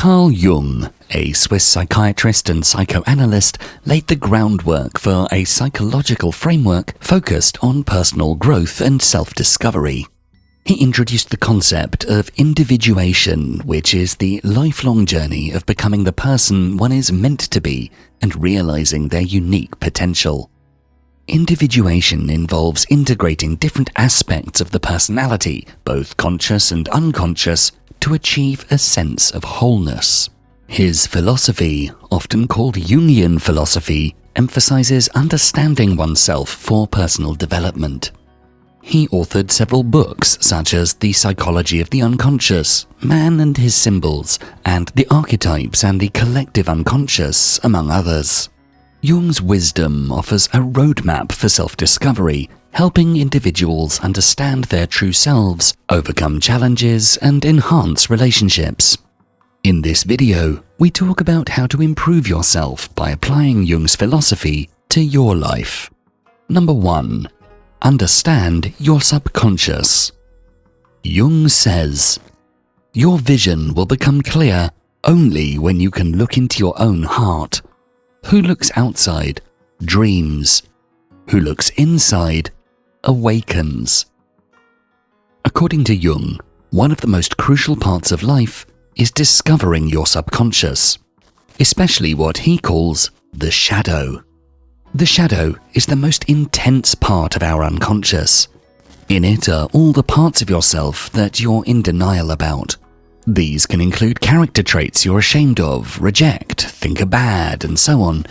Carl Jung, a Swiss psychiatrist and psychoanalyst, laid the groundwork for a psychological framework focused on personal growth and self-discovery. He introduced the concept of individuation, which is the lifelong journey of becoming the person one is meant to be and realizing their unique potential. Individuation involves integrating different aspects of the personality, both conscious and unconscious, to achieve a sense of wholeness. His philosophy, often called Jungian philosophy, emphasizes understanding oneself for personal development. He authored several books such as The Psychology of the Unconscious, Man and His Symbols, and The Archetypes and the Collective Unconscious, among others. Jung's wisdom offers a roadmap for self-discovery, helping individuals understand their true selves, overcome challenges, and enhance relationships. In this video, we talk about how to improve yourself by applying Jung's philosophy to your life. Number 1. Understand your subconscious. Jung says, "Your vision will become clear only when you can look into your own heart. Who looks outside dreams. Who looks inside awakens." According to Jung, one of the most crucial parts of life is discovering your subconscious, especially what he calls the shadow. The shadow is the most intense part of our unconscious. In it are all the parts of yourself that you're in denial about. These can include character traits you're ashamed of, reject, think are bad, and so on.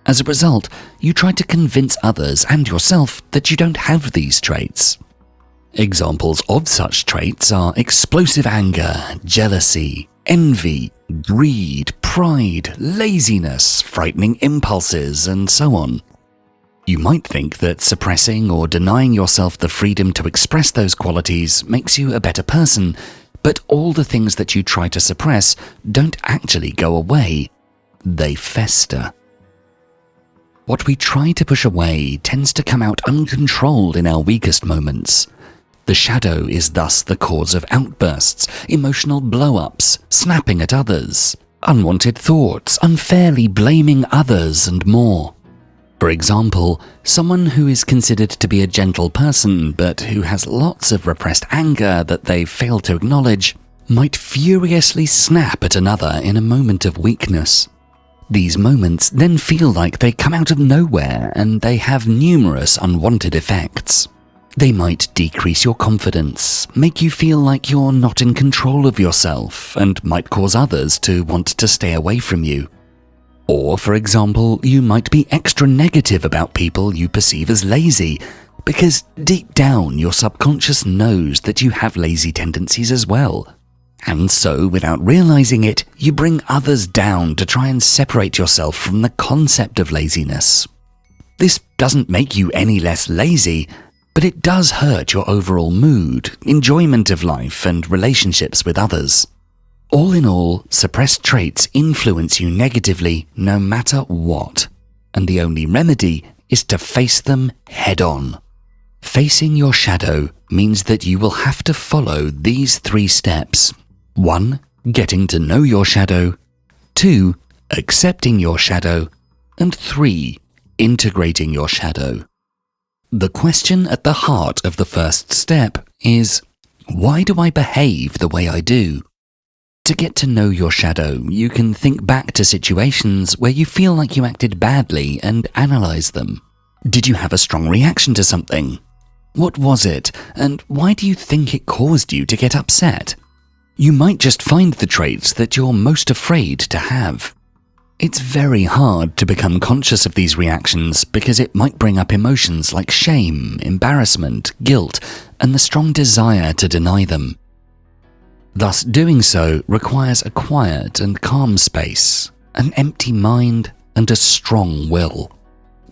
As a result, you try to convince others and yourself that you don't have these traits. Examples of such traits are explosive anger, jealousy, envy, greed, pride, laziness, frightening impulses, and so on. You might think that suppressing or denying yourself the freedom to express those qualities makes you a better person, but all the things that you try to suppress don't actually go away. They fester. What we try to push away tends to come out uncontrolled in our weakest moments. The shadow is thus the cause of outbursts, emotional blow-ups, snapping at others, unwanted thoughts, unfairly blaming others, and more. For example, someone who is considered to be a gentle person but who has lots of repressed anger that they fail to acknowledge might furiously snap at another in a moment of weakness. These moments then feel like they come out of nowhere and they have numerous unwanted effects. They might decrease your confidence, make you feel like you're not in control of yourself, and might cause others to want to stay away from you. Or, for example, you might be extra negative about people you perceive as lazy, because deep down your subconscious knows that you have lazy tendencies as well. And so, without realizing it, you bring others down to try and separate yourself from the concept of laziness. This doesn't make you any less lazy, but it does hurt your overall mood, enjoyment of life, and relationships with others. All in all, suppressed traits influence you negatively no matter what, and the only remedy is to face them head-on. Facing your shadow means that you will have to follow these 3 steps. 1. Getting to know your shadow. 2. Accepting your shadow. And 3. Integrating your shadow. The question at the heart of the first step is, why do I behave the way I do? To get to know your shadow, you can think back to situations where you feel like you acted badly and analyze them. Did you have a strong reaction to something? What was it, and why do you think it caused you to get upset? You might just find the traits that you're most afraid to have. It's very hard to become conscious of these reactions because it might bring up emotions like shame, embarrassment, guilt, and the strong desire to deny them. Thus, doing so requires a quiet and calm space, an empty mind, and a strong will.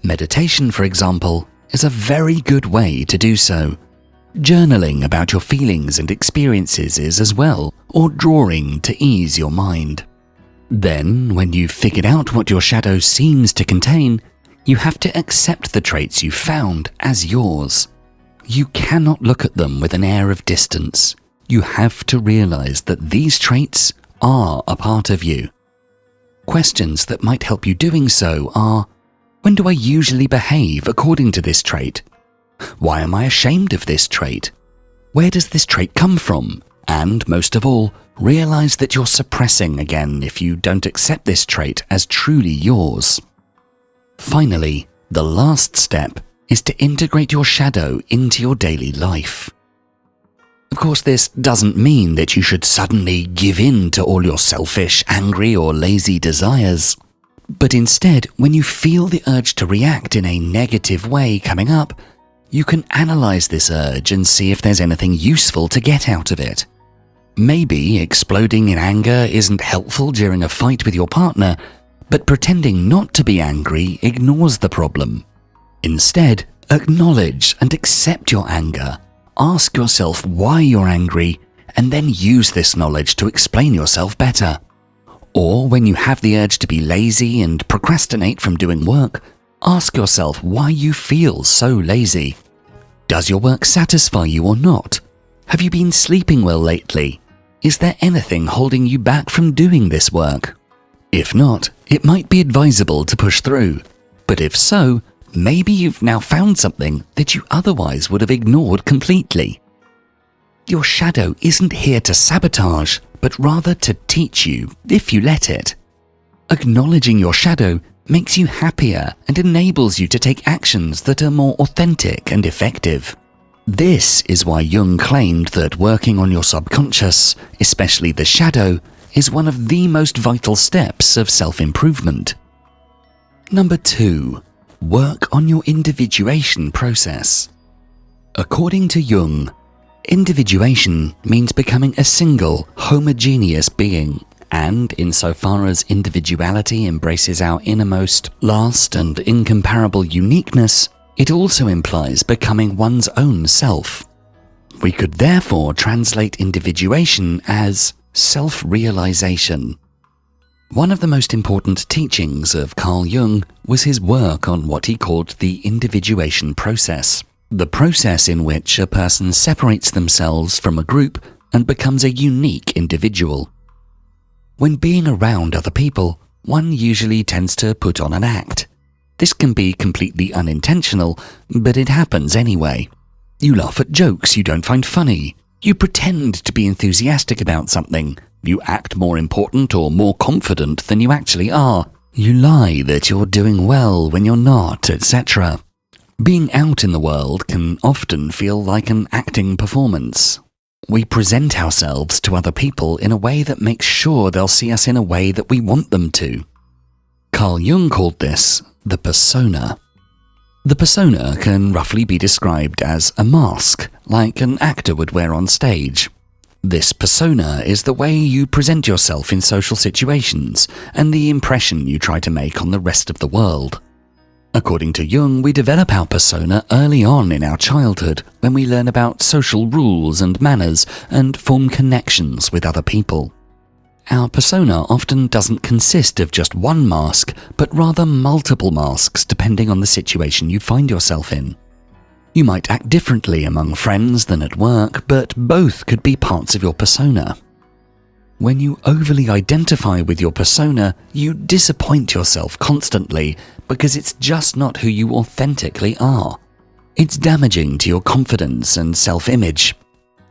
Meditation, for example, is a very good way to do so. Journaling about your feelings and experiences is as well, or drawing to ease your mind. Then, when you've figured out what your shadow seems to contain, you have to accept the traits you found as yours. You cannot look at them with an air of distance. You have to realize that these traits are a part of you. Questions that might help you doing so are: when do I usually behave according to this trait? Why am I ashamed of this trait? Where does this trait come from? And most of all, realize that you're suppressing again if you don't accept this trait as truly yours. Finally, the last step is to integrate your shadow into your daily life. Of course, this doesn't mean that you should suddenly give in to all your selfish, angry, or lazy desires. But instead, when you feel the urge to react in a negative way coming up, you can analyze this urge and see if there's anything useful to get out of it. Maybe exploding in anger isn't helpful during a fight with your partner, but pretending not to be angry ignores the problem. Instead, acknowledge and accept your anger. Ask yourself why you're angry, and then use this knowledge to explain yourself better. Or when you have the urge to be lazy and procrastinate from doing work, ask yourself why you feel so lazy. Does your work satisfy you or not? Have you been sleeping well lately? Is there anything holding you back from doing this work? If not, it might be advisable to push through. But if so, maybe you've now found something that you otherwise would have ignored completely. Your shadow isn't here to sabotage, but rather to teach you, if you let it. Acknowledging your shadow makes you happier and enables you to take actions that are more authentic and effective. This is why Jung claimed that working on your subconscious, especially the shadow, is one of the most vital steps of self-improvement. Number 2. Work on your individuation process. According to Jung, individuation means becoming a single, homogeneous being, and insofar as individuality embraces our innermost, last, and incomparable uniqueness, it also implies becoming one's own self. We could therefore translate individuation as self-realization. One of the most important teachings of Carl Jung was his work on what he called the individuation process, the process in which a person separates themselves from a group and becomes a unique individual. When being around other people, one usually tends to put on an act. This can be completely unintentional, but it happens anyway. You laugh at jokes you don't find funny. You pretend to be enthusiastic about something. You act more important or more confident than you actually are. You lie that you're doing well when you're not, etc. Being out in the world can often feel like an acting performance. We present ourselves to other people in a way that makes sure they'll see us in a way that we want them to. Carl Jung called this the persona. The persona can roughly be described as a mask, like an actor would wear on stage. This persona is the way you present yourself in social situations and the impression you try to make on the rest of the world. According to Jung, we develop our persona early on in our childhood when we learn about social rules and manners and form connections with other people. Our persona often doesn't consist of just one mask, but rather multiple masks depending on the situation you find yourself in. You might act differently among friends than at work, but both could be parts of your persona. When you overly identify with your persona, you disappoint yourself constantly because it's just not who you authentically are. It's damaging to your confidence and self-image,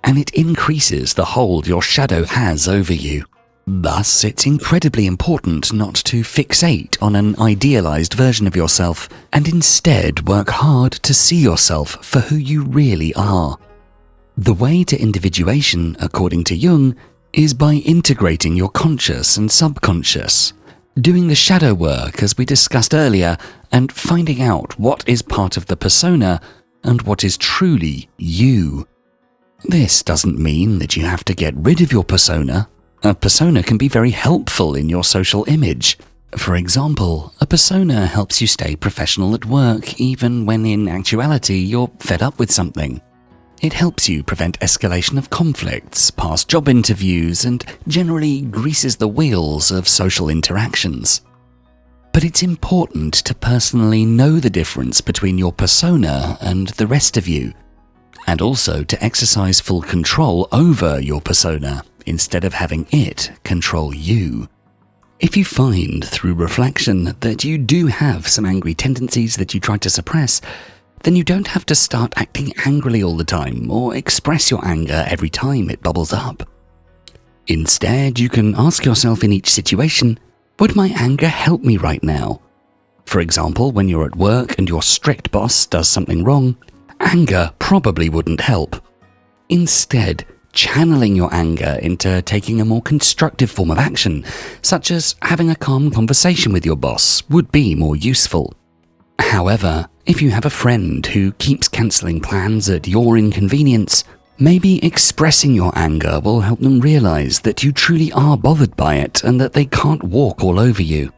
and it increases the hold your shadow has over you. Thus, it's incredibly important not to fixate on an idealized version of yourself and instead work hard to see yourself for who you really are. The way to individuation, according to Jung, is by integrating your conscious and subconscious, doing the shadow work as we discussed earlier, and finding out what is part of the persona and what is truly you. This doesn't mean that you have to get rid of your persona. A persona can be very helpful in your social image. For example, a persona helps you stay professional at work even when in actuality you're fed up with something. It helps you prevent escalation of conflicts, pass job interviews, and generally greases the wheels of social interactions. But it's important to personally know the difference between your persona and the rest of you, and also to exercise full control over your persona instead of having it control you. If you find through reflection that you do have some angry tendencies that you try to suppress, then you don't have to start acting angrily all the time or express your anger every time it bubbles up. Instead, you can ask yourself in each situation, would my anger help me right now? For example, when you're at work and your strict boss does something wrong, anger probably wouldn't help. Instead, channeling your anger into taking a more constructive form of action, such as having a calm conversation with your boss, would be more useful. However, if you have a friend who keeps cancelling plans at your inconvenience, maybe expressing your anger will help them realise that you truly are bothered by it and that they can't walk all over you.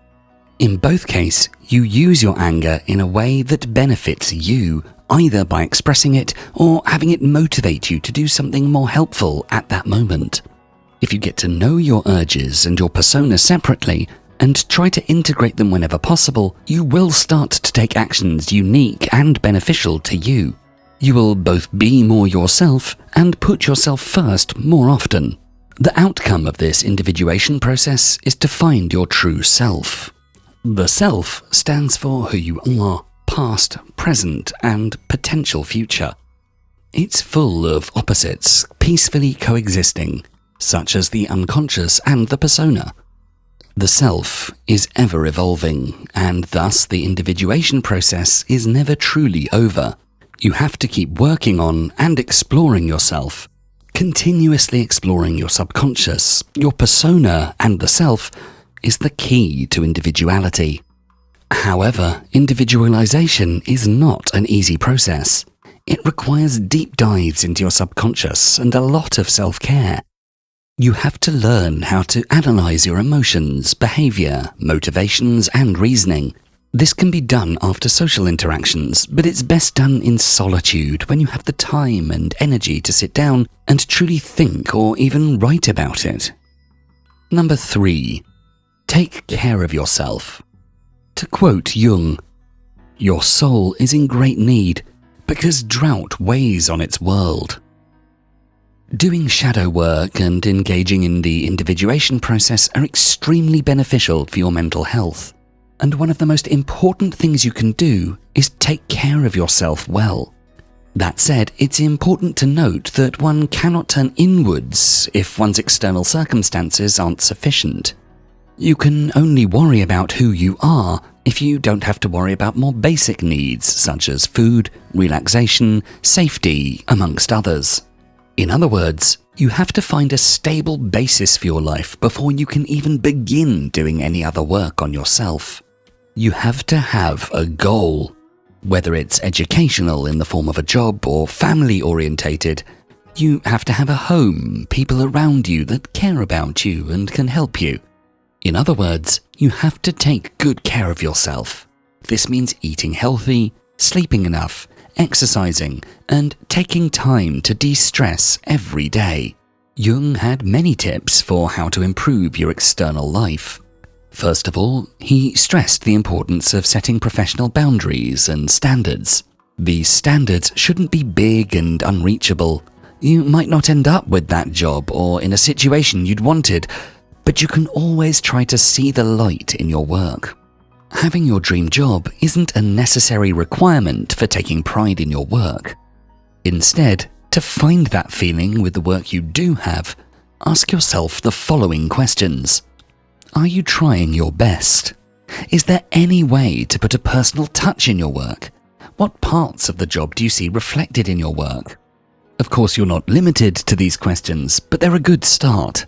In both cases, you use your anger in a way that benefits you, either by expressing it or having it motivate you to do something more helpful at that moment. If you get to know your urges and your persona separately and try to integrate them whenever possible, you will start to take actions unique and beneficial to you. You will both be more yourself and put yourself first more often. The outcome of this individuation process is to find your true self. The self stands for who you are, past, present, and potential future. It's full of opposites peacefully coexisting, such as the unconscious and the persona. The self is ever evolving, and thus the individuation process is never truly over. You have to keep working on and exploring yourself. Continuously exploring your subconscious, your persona, and the self is the key to individuality. However, individualization is not an easy process. It requires deep dives into your subconscious and a lot of self-care. You have to learn how to analyze your emotions, behavior, motivations, and reasoning. This can be done after social interactions, but it's best done in solitude when you have the time and energy to sit down and truly think or even write about it. Number 3. Take care of yourself. To quote Jung, "Your soul is in great need because drought weighs on its world." Doing shadow work and engaging in the individuation process are extremely beneficial for your mental health. And one of the most important things you can do is take care of yourself well. That said, it's important to note that one cannot turn inwards if one's external circumstances aren't sufficient. You can only worry about who you are if you don't have to worry about more basic needs such as food, relaxation, safety, amongst others. In other words, you have to find a stable basis for your life before you can even begin doing any other work on yourself. You have to have a goal. Whether it's educational in the form of a job or family-orientated, you have to have a home, people around you that care about you and can help you. In other words, you have to take good care of yourself. This means eating healthy, sleeping enough, exercising, and taking time to de-stress every day. Jung had many tips for how to improve your external life. First of all, he stressed the importance of setting professional boundaries and standards. These standards shouldn't be big and unreachable. You might not end up with that job or in a situation you'd wanted, but you can always try to see the light in your work. Having your dream job isn't a necessary requirement for taking pride in your work. Instead, to find that feeling with the work you do have, ask yourself the following questions. Are you trying your best? Is there any way to put a personal touch in your work? What parts of the job do you see reflected in your work? Of course, you're not limited to these questions, but they're a good start.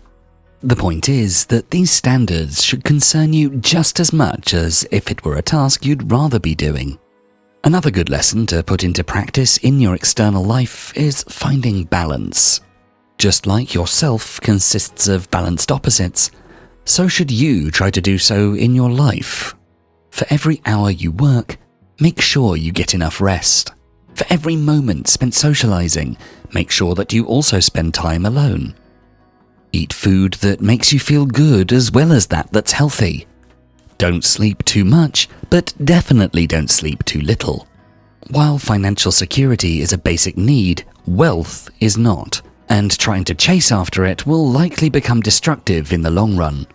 The point is that these standards should concern you just as much as if it were a task you'd rather be doing. Another good lesson to put into practice in your external life is finding balance. Just like yourself consists of balanced opposites, so should you try to do so in your life. For every hour you work, make sure you get enough rest. For every moment spent socializing, make sure that you also spend time alone. Eat food that makes you feel good as well as that that's healthy. Don't sleep too much, but definitely don't sleep too little. While financial security is a basic need, wealth is not. and trying to chase after it will likely become destructive in the long run.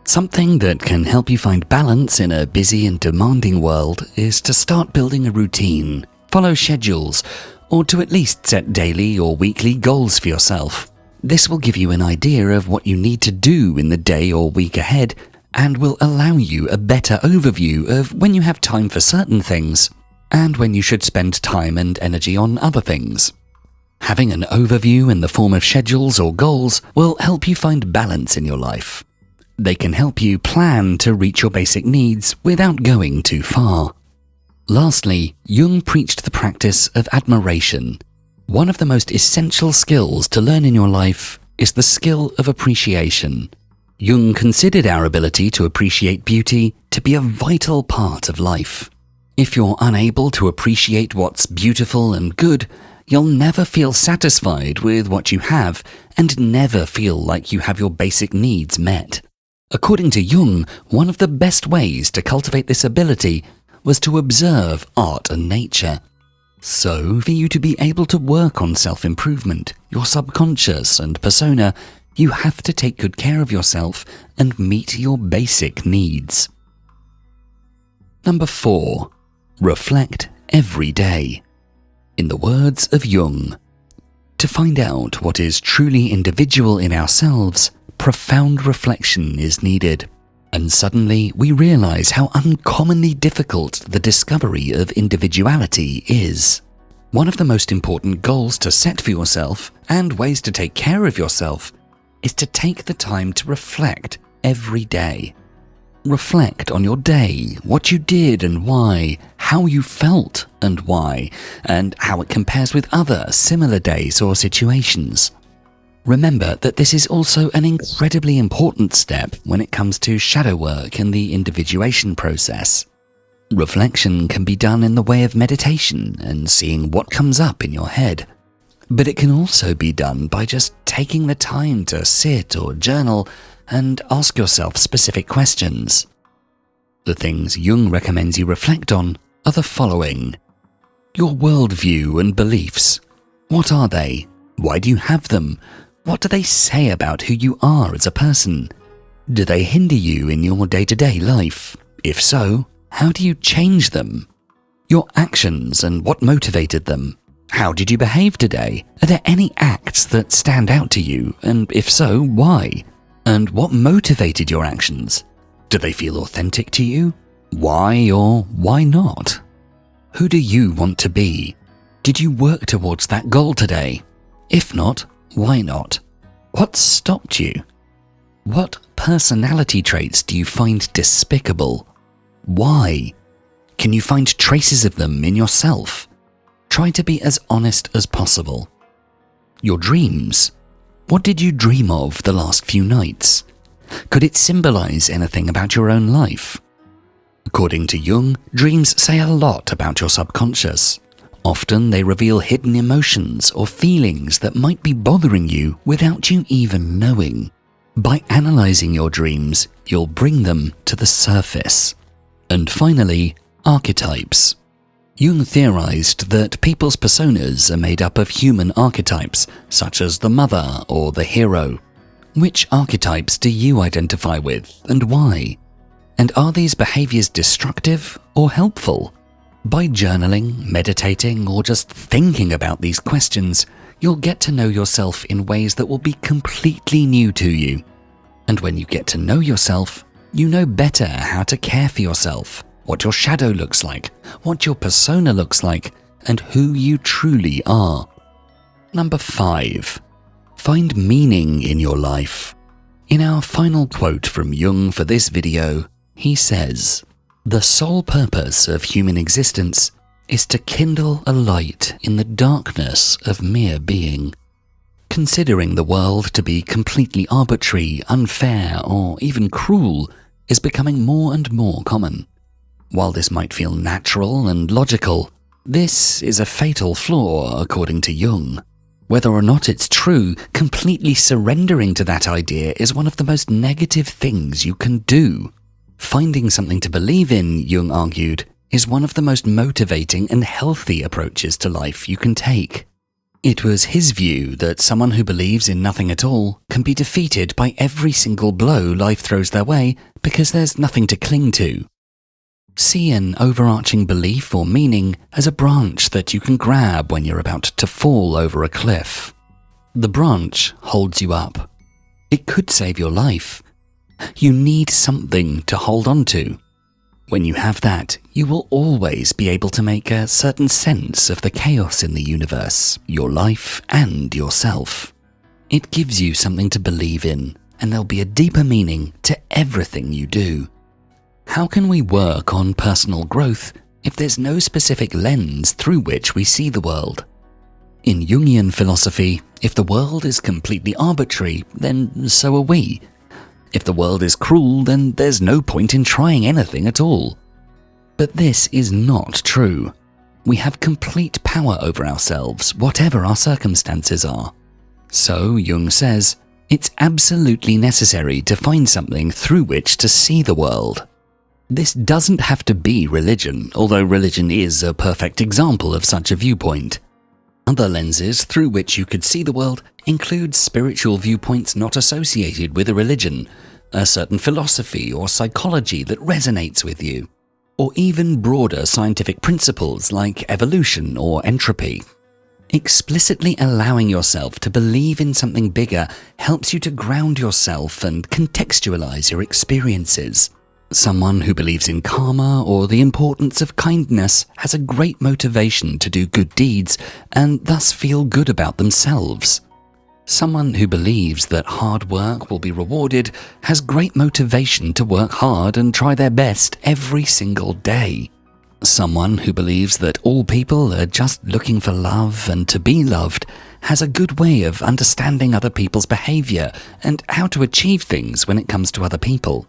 Something that can help you find balance in a busy and demanding world is to start building a routine, follow schedules, or to at least set daily or weekly goals for yourself. This will give you an idea of what you need to do in the day or week ahead and will allow you a better overview of when you have time for certain things and when you should spend time and energy on other things. Having an overview in the form of schedules or goals will help you find balance in your life. They can help you plan to reach your basic needs without going too far. Lastly, Jung preached the practice of admiration. One of the most essential skills to learn in your life is the skill of appreciation. Jung considered our ability to appreciate beauty to be a vital part of life. If you're unable to appreciate what's beautiful and good, you'll never feel satisfied with what you have and never feel like you have your basic needs met. According to Jung, one of the best ways to cultivate this ability was to observe art and nature. So, for you to be able to work on self-improvement, your subconscious and persona, you have to take good care of yourself and meet your basic needs. Number 4. Reflect every day. In the words of Jung, to find out what is truly individual in ourselves, profound reflection is needed, and suddenly we realize how uncommonly difficult the discovery of individuality is. One of the most important goals to set for yourself, and ways to take care of yourself, is to take the time to reflect every day. Reflect on your day, what you did and why, how you felt and why, and how it compares with other similar days or situations. Remember that this is also an incredibly important step when it comes to shadow work and the individuation process. Reflection can be done in the way of meditation and seeing what comes up in your head. But it can also be done by just taking the time to sit or journal and ask yourself specific questions. The things Jung recommends you reflect on are the following. Your worldview and beliefs. What are they? Why do you have them? What do they say about who you are as a person? Do they hinder you in your day-to-day life? If so, how do you change them? Your actions and what motivated them. How did you behave today? Are there any acts that stand out to you? And if so, why? And what motivated your actions? Do they feel authentic to you? Why or why not? Who do you want to be? Did you work towards that goal today? If not, why not? What stopped you? What personality traits do you find despicable? Why? Can you find traces of them in yourself? Try to be as honest as possible. Your dreams. What did you dream of the last few nights? Could it symbolize anything about your own life? According to Jung, dreams say a lot about your subconscious. Often they reveal hidden emotions or feelings that might be bothering you without you even knowing. By analyzing your dreams, you'll bring them to the surface. And finally, archetypes. Jung theorized that people's personas are made up of human archetypes, such as the mother or the hero. Which archetypes do you identify with and why? And are these behaviors destructive or helpful? By journaling, meditating, or just thinking about these questions, you'll get to know yourself in ways that will be completely new to you. And when you get to know yourself, you know better how to care for yourself, what your shadow looks like, what your persona looks like, and who you truly are. Number 5. Find meaning in your life. In our final quote from Jung for this video, he says, "The sole purpose of human existence is to kindle a light in the darkness of mere being." Considering the world to be completely arbitrary, unfair, or even cruel is becoming more and more common. While this might feel natural and logical, this is a fatal flaw according to Jung. Whether or not it's true, completely surrendering to that idea is one of the most negative things you can do. Finding something to believe in, Jung argued, is one of the most motivating and healthy approaches to life you can take. It was his view that someone who believes in nothing at all can be defeated by every single blow life throws their way because there's nothing to cling to. See an overarching belief or meaning as a branch that you can grab when you're about to fall over a cliff. The branch holds you up. It could save your life. You need something to hold on to. When you have that, you will always be able to make a certain sense of the chaos in the universe, your life, and yourself. It gives you something to believe in, and there'll be a deeper meaning to everything you do. How can we work on personal growth if there's no specific lens through which we see the world? In Jungian philosophy, if the world is completely arbitrary, then so are we. If the world is cruel, then there's no point in trying anything at all. But this is not true. We have complete power over ourselves, whatever our circumstances are. So, Jung says, it's absolutely necessary to find something through which to see the world. This doesn't have to be religion, although religion is a perfect example of such a viewpoint. Other lenses through which you could see the world include spiritual viewpoints not associated with a religion, a certain philosophy or psychology that resonates with you, or even broader scientific principles like evolution or entropy. Explicitly allowing yourself to believe in something bigger helps you to ground yourself and contextualize your experiences. Someone who believes in karma or the importance of kindness has a great motivation to do good deeds and thus feel good about themselves. Someone who believes that hard work will be rewarded has great motivation to work hard and try their best every single day. Someone who believes that all people are just looking for love and to be loved has a good way of understanding other people's behavior and how to achieve things when it comes to other people.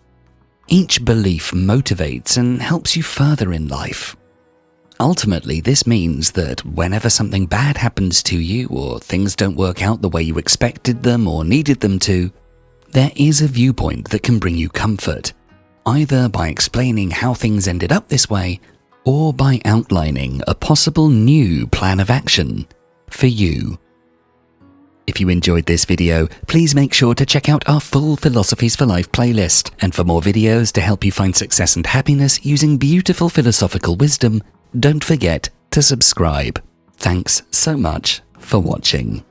Each belief motivates and helps you further in life. Ultimately, this means that whenever something bad happens to you or things don't work out the way you expected them or needed them to, there is a viewpoint that can bring you comfort, either by explaining how things ended up this way or by outlining a possible new plan of action for you. If you enjoyed this video, please make sure to check out our full Philosophies for Life playlist, and for more videos to help you find success and happiness using beautiful philosophical wisdom, don't forget to subscribe. Thanks so much for watching.